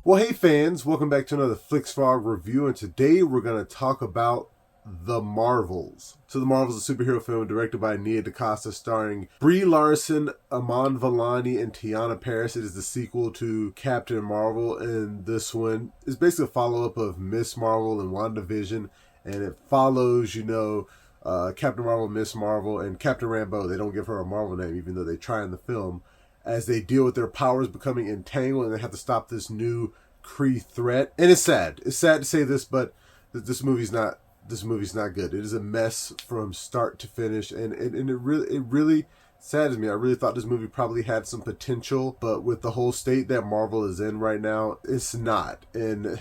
Well, hey fans, welcome back to another FlixFrog review, and today we're going to talk about The Marvels. So The Marvels is a superhero film directed by Nia DaCosta, starring Brie Larson, Iman Vellani, and Teyonah Parris. It is the sequel to Captain Marvel, and this one is basically a follow-up of Miss Marvel and WandaVision, and it follows, Captain Marvel, Miss Marvel, and Captain Rambeau. They don't give her a Marvel name, even though they try in the film, as they deal with their powers becoming entangled and they have to stop this new Kree threat. And it's sad. It's sad to say this, but this movie's not good. It is a mess from start to finish, and it really saddens me. I really thought this movie probably had some potential, but with the whole state that Marvel is in right now, it's not. And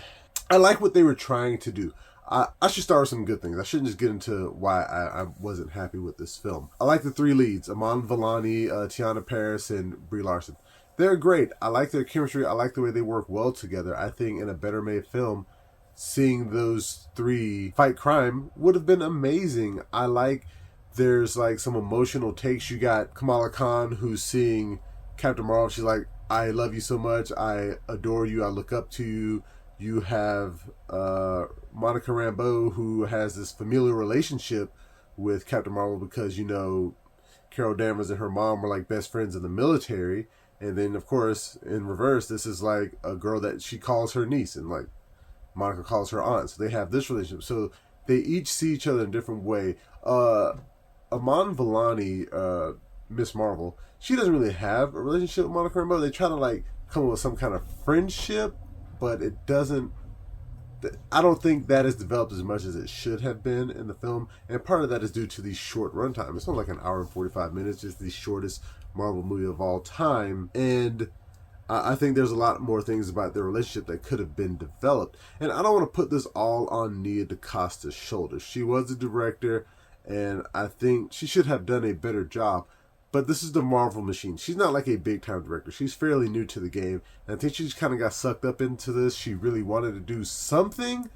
I like what they were trying to do. I should start with some good things. I shouldn't just get into why I wasn't happy with this film. I like the three leads, Iman Vellani, Teyonah Parris, and Brie Larson. They're great. I like their chemistry. I like the way they work well together. I think in a better made film, seeing those three fight crime would have been amazing. I like there's like some emotional takes. You got Kamala Khan, who's seeing Captain Marvel. She's like, I love you so much. I adore you. I look up to you. You have Monica Rambeau, who has this familial relationship with Captain Marvel because, Carol Danvers and her mom were like best friends in the military. And then, of course, in reverse, this is like a girl that she calls her niece, and like Monica calls her aunt. So they have this relationship. So they each see each other in a different way. Iman Vellani, Miss Marvel, she doesn't really have a relationship with Monica Rambeau. They try to like come up with some kind of friendship, but it doesn't. I don't think that is developed as much as it should have been in the film, and part of that is due to the short runtime. It's not like an hour and 45 minutes, it's the shortest Marvel movie of all time, and I think there's a lot more things about their relationship that could have been developed. And I don't want to put this all on Nia DaCosta's shoulders. She was the director, and I think she should have done a better job. But this is the Marvel machine. She's not like a big-time director. She's fairly new to the game. And I think she just kind of got sucked up into this. She really wanted to do something.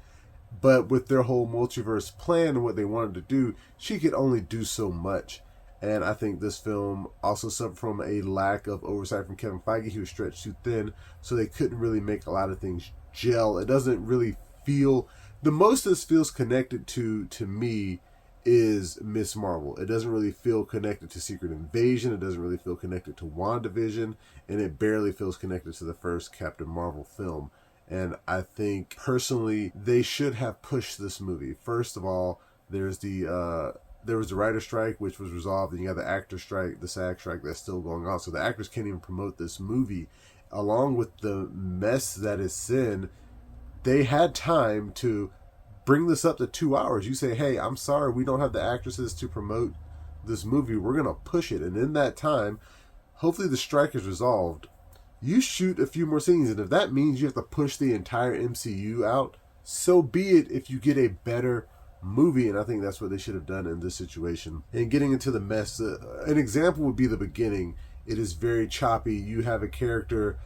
But with their whole multiverse plan and what they wanted to do, she could only do so much. And I think this film also suffered from a lack of oversight from Kevin Feige. He was stretched too thin, so they couldn't really make a lot of things gel. It doesn't really feel... The most this feels connected to me is Miss Marvel. It doesn't really feel connected to Secret Invasion. It doesn't really feel connected to WandaVision, and it barely feels connected to the first Captain Marvel film. And I think personally they should have pushed this movie. First of all, there was the writer strike, which was resolved, and you have the actor strike, the SAG strike, that's still going on. So the actors can't even promote this movie. Along with the mess that it's in, they had time to bring this up to 2 hours. You say, hey, I'm sorry, we don't have the actresses to promote this movie. We're going to push it. And in that time, hopefully the strike is resolved. You shoot a few more scenes. And if that means you have to push the entire MCU out, so be it if you get a better movie. And I think that's what they should have done in this situation. And getting into the mess, an example would be the beginning. It is very choppy. You have a character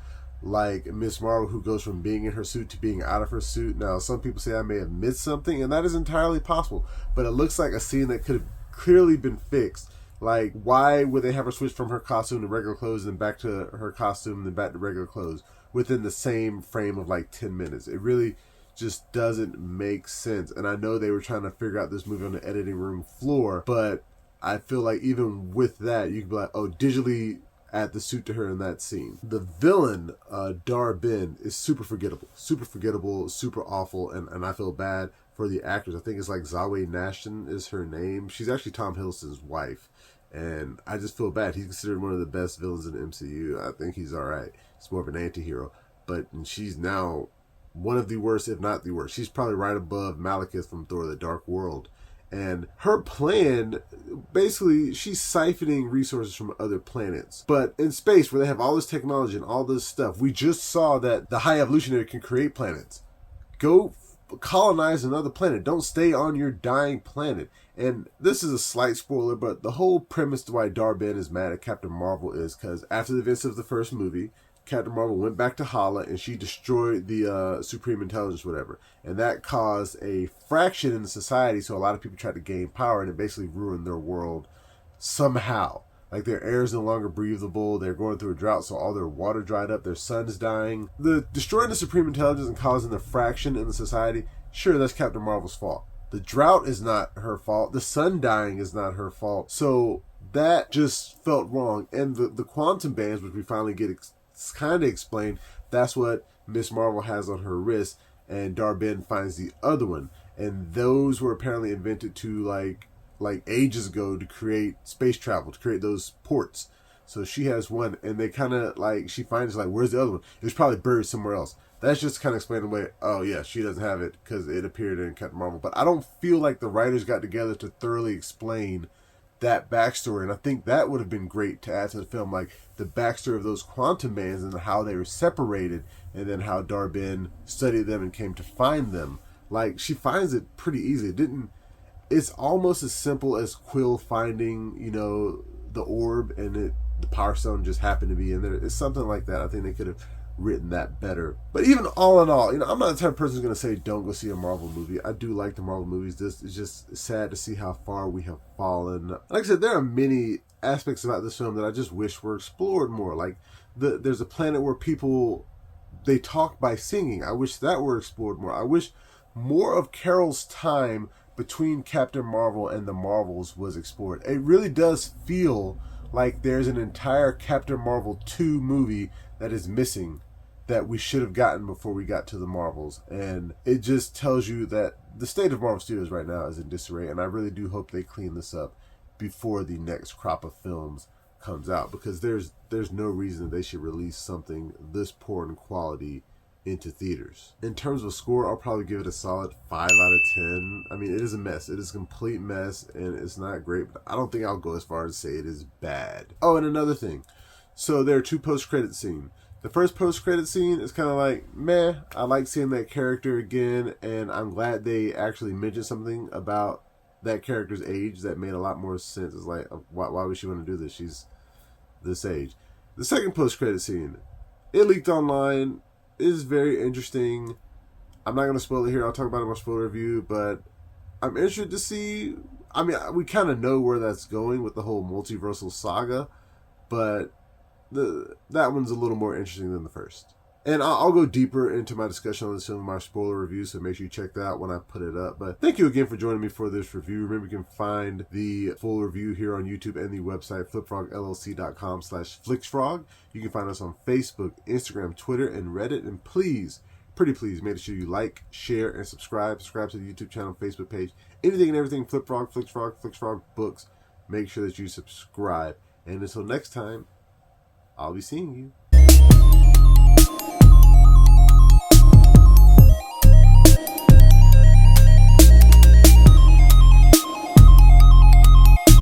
like Miss Marvel who goes from being in her suit to being out of her suit. Now, some people say I may have missed something, and that is entirely possible, but it looks like a scene that could have clearly been fixed. Like, why would they have her switch from her costume to regular clothes and back to her costume and then back to regular clothes within the same frame of like 10 minutes? It really just doesn't make sense. And I know they were trying to figure out this movie on the editing room floor, but I feel like even with that, you could be like, oh, digitally add the suit to her in that scene. The villain, Dar-Benn, is super forgettable, super awful, and I feel bad for the actors. I think it's like Zawe Ashton is her name. She's actually Tom Hiddleston's wife, and I just feel bad. He's considered one of the best villains in the MCU. I think he's alright. He's more of an anti-hero, but she's now one of the worst, if not the worst. She's probably right above Malekith from Thor: The Dark World. And her plan, basically, she's siphoning resources from other planets. But in space, where they have all this technology and all this stuff, we just saw that the High Evolutionary can create planets. Go colonize another planet. Don't stay on your dying planet. And this is a slight spoiler, but the whole premise to why Dar-Benn is mad at Captain Marvel is because after the events of the first movie, Captain Marvel went back to Hala and she destroyed the Supreme Intelligence, whatever. And that caused a fraction in the society, so a lot of people tried to gain power and it basically ruined their world somehow. Like their air is no longer breathable. They're going through a drought, so all their water dried up. Their sun's dying. The destroying the Supreme Intelligence and causing the fraction in the society, sure, that's Captain Marvel's fault. The drought is not her fault. The sun dying is not her fault. So that just felt wrong. And the quantum bands, which we finally get kind of explained, that's what Miss Marvel has on her wrist, and Dar-Benn finds the other one. And those were apparently invented to like ages ago to create space travel, to create those ports. So she has one, and they kind of like, she finds like, where's the other one? It was probably buried somewhere else. That's just kind of explaining away, oh yeah, she doesn't have it because it appeared in Captain Marvel. But I don't feel like the writers got together to thoroughly explain that backstory, and I think that would have been great to add to the film, like the backstory of those quantum bands and how they were separated, and then how Dar-Benn studied them and came to find them. Like, she finds it pretty easy. It's almost as simple as Quill finding, the orb, and the Power Stone just happened to be in there. It's something like that. I think they could have written that better. But even all in all, I'm not the type of person who's going to say don't go see a Marvel movie. I do like the Marvel movies. This is just sad to see how far we have fallen. Like I said, there are many aspects about this film that I just wish were explored more. Like there's a planet where people, they talk by singing. I wish that were explored more. I wish more of Carol's time between Captain Marvel and the Marvels was explored. It really does feel like there's an entire Captain Marvel 2 movie that is missing, that we should have gotten before we got to the Marvels. And it just tells you that the state of Marvel Studios right now is in disarray, and I really do hope they clean this up before the next crop of films comes out, because there's no reason they should release something this poor in quality into theaters. In terms of score, I'll probably give it a solid 5 out of 10. I mean, it is a mess. It is a complete mess, and it's not great, but I don't think I'll go as far as to say it is bad. Oh, and another thing. So there are 2 post-credit scenes. The first post-credit scene is kind of like, meh. I like seeing that character again, and I'm glad they actually mentioned something about that character's age that made a lot more sense. It's like, why would she want to do this? She's this age. The second post-credit scene, it leaked online. It is very interesting. I'm not going to spoil it here. I'll talk about it in my spoiler review, but I'm interested to see. I mean, we kind of know where that's going with the whole multiversal saga, but that one's a little more interesting than the first. And I'll go deeper into my discussion on this film in my spoiler review, so make sure you check that out when I put it up. But thank you again for joining me for this review. Remember, you can find the full review here on YouTube and the website flipfrogllc.com/flixfrog. You can find us on Facebook, Instagram, Twitter, and Reddit. And please, pretty please, make sure you like, share, and subscribe. Subscribe to the YouTube channel, Facebook page, anything and everything Flipfrog, Flixfrog books. Make sure that you subscribe. And until next time, I'll be seeing you.